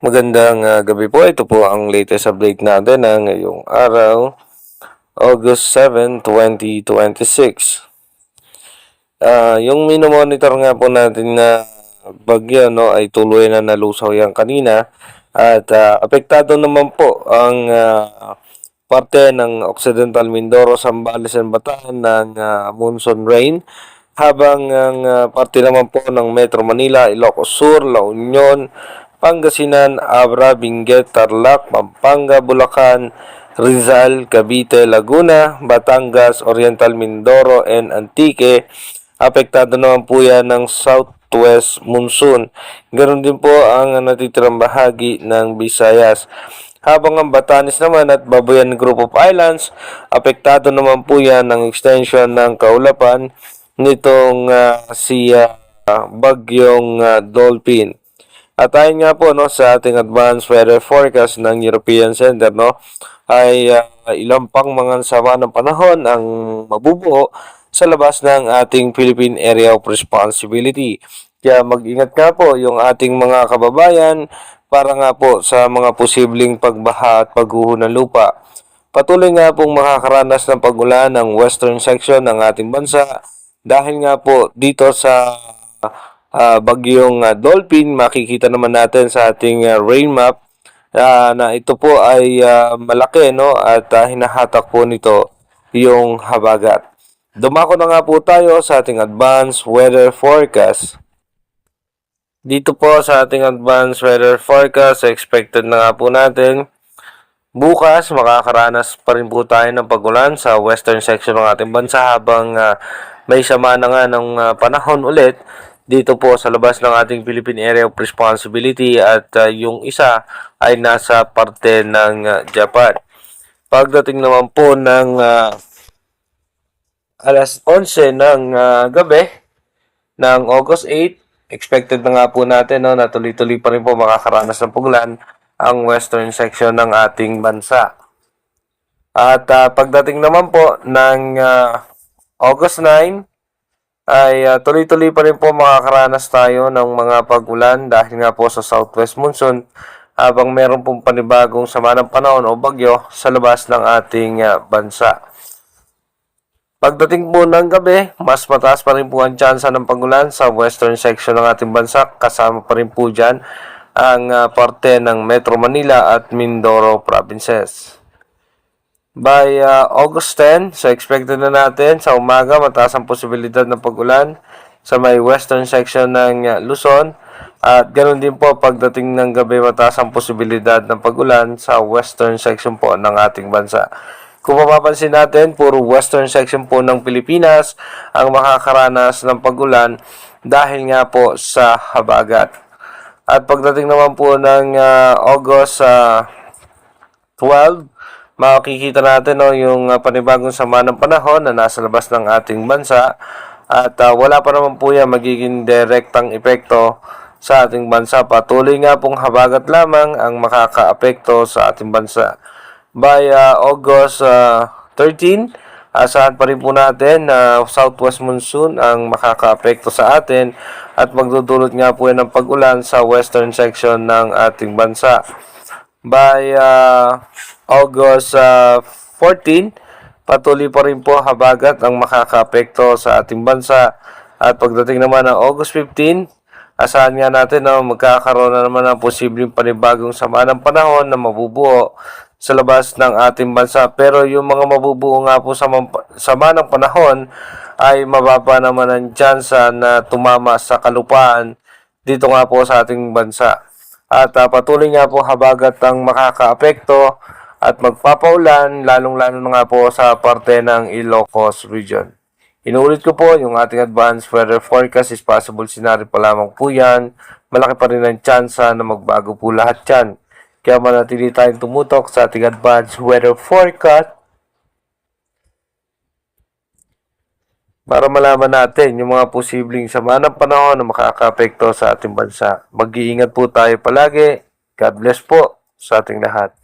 Magandang gabi po. Ito po ang latest update natin na ngayong araw, August 7, 2026. Yung minomonitor nga po natin na bagyo ay tuloy na nalusaw yan kanina at apektado naman po ang parte ng Occidental Mindoro, Zambales and Bataan ng monsoon rain, habang ang parte naman po ng Metro Manila, Ilocos Sur, La Union, Pangasinan, Abra, Benguet, Tarlac, Pampanga, Bulacan, Rizal, Cavite, Laguna, Batangas, Oriental Mindoro, and Antique. Apektado naman po yan ng southwest monsoon. Ganon din po ang natitirang bahagi ng Visayas. Habang ang Batanes naman at Babuyan Group of Islands, apektado naman po yan ng extension ng kaulapan nitong si Bagyong Dolphin. At ayon nga po sa ating advanced weather forecast ng European Center ay ilang pang mga sama ng panahon ang mabubuo sa labas ng ating Philippine Area of Responsibility. Kaya mag-ingat nga po yung ating mga kababayan para nga po sa mga posibleng pagbaha at pagguho ng lupa. Patuloy nga pong makakaranas ng pag-ulan ng western section ng ating bansa dahil nga po dito sa bagyong Dolphin. Makikita naman natin sa ating rain map na ito po ay malaki at hinahatak po nito yung habagat. Dumako na nga po tayo sa ating advanced weather forecast. Dito po sa ating advanced weather forecast, expected na nga po natin bukas makakaranas pa rin po tayo ng pag-ulan sa western section ng ating bansa habang may sama na nga ng panahon ulit dito po sa labas ng ating Philippine Area of Responsibility at yung isa ay nasa parte ng Japan. Pagdating naman po ng alas 11 ng gabi ng August 8, expected na nga po natin na tuloy-tuloy pa rin po makakaranas ng pag-ulan ang western section ng ating bansa. At pagdating naman po ng August 9, ay tuloy-tuloy pa rin po makakaranas tayo ng mga pag-ulan dahil nga po sa southwest monsoon habang meron pong panibagong sama ng panahon o bagyo sa labas ng ating bansa. Pagdating po ng gabi, mas mataas pa rin po ang tsansa ng pag-ulan sa western section ng ating bansa. Kasama pa rin po dyan ang parte ng Metro Manila at Mindoro provinces. By August 10, so expected na natin sa umaga mataas ang posibilidad ng pag-ulan sa may western section ng Luzon. At ganoon din po pagdating ng gabi mataas ang posibilidad ng pag-ulan sa western section po ng ating bansa. Kung mapapansin natin, puro western section po ng Pilipinas ang makakaranas ng pag-ulan dahil nga po sa habagat. At pagdating naman po ng August 12, makikita natin yung panibagong sama ng panahon na nasa labas ng ating bansa at wala pa naman po yan magiging direktang epekto sa ating bansa. Patuloy nga pong habagat lamang ang makakaapekto sa ating bansa. By August 13, asahan pa rin po natin na southwest monsoon ang makakaapekto sa atin at magdudulot nga po yan ng pag-ulan sa western section ng ating bansa. By August 14, patuloy pa rin po habagat ang makakaapekto sa ating bansa. At pagdating naman ng August 15, asahan nga natin na magkakaroon na naman ng posibleng panibagong sama ng panahon na mabubuo sa labas ng ating bansa. Pero yung mga mabubuo nga po sama ng panahon ay mababa naman ang tsansa na tumama sa kalupaan dito nga po sa ating bansa. At patuloy nga po habagat ang makakaapekto at magpapaulan lalong-lalo na nga po sa parte ng Ilocos region. Inuulit ko po, yung ating advanced weather forecast is possible scenario pa lamang po yan. Malaki pa rin ang tsansa na magbago po lahat yan. Kaya manatili tayong tumutok sa ating advanced weather forecast para malaman natin yung mga posibleng sama ng panahon na makakaapekto sa ating bansa. Mag-iingat po tayo palagi. God bless po sa ating lahat.